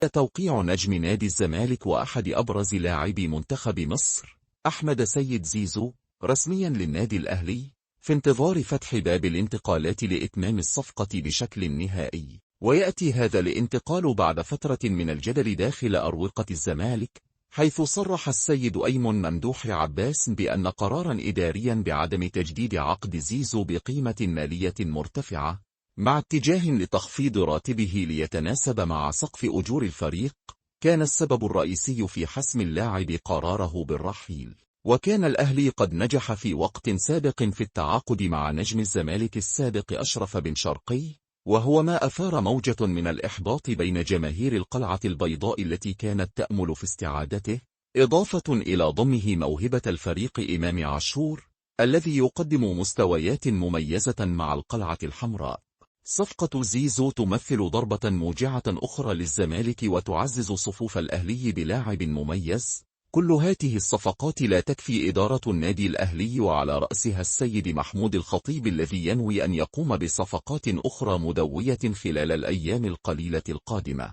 توقيع نجم نادي الزمالك وأحد أبرز لاعبي منتخب مصر أحمد سيد زيزو رسميا للنادي الأهلي في انتظار فتح باب الانتقالات لإتمام الصفقة بشكل نهائي. ويأتي هذا الانتقال بعد فترة من الجدل داخل أروقة الزمالك، حيث صرح السيد أيمن ممدوح عباس بأن قرارا إداريا بعدم تجديد عقد زيزو بقيمة مالية مرتفعة مع اتجاه لتخفيض راتبه ليتناسب مع سقف أجور الفريق كان السبب الرئيسي في حسم اللاعب قراره بالرحيل. وكان الأهلي قد نجح في وقت سابق في التعاقد مع نجم الزمالك السابق أشرف بن شرقي، وهو ما أثار موجة من الإحباط بين جماهير القلعة البيضاء التي كانت تأمل في استعادته، إضافة إلى ضمه موهبة الفريق إمام عاشور الذي يقدم مستويات مميزة مع القلعة الحمراء. صفقة زيزو تمثل ضربة موجعة أخرى للزمالك وتعزز صفوف الأهلي بلاعب مميز. كل هذه الصفقات لا تكفي إدارة النادي الأهلي وعلى رأسها السيد محمود الخطيب الذي ينوي أن يقوم بصفقات أخرى مدوية خلال الأيام القليلة القادمة.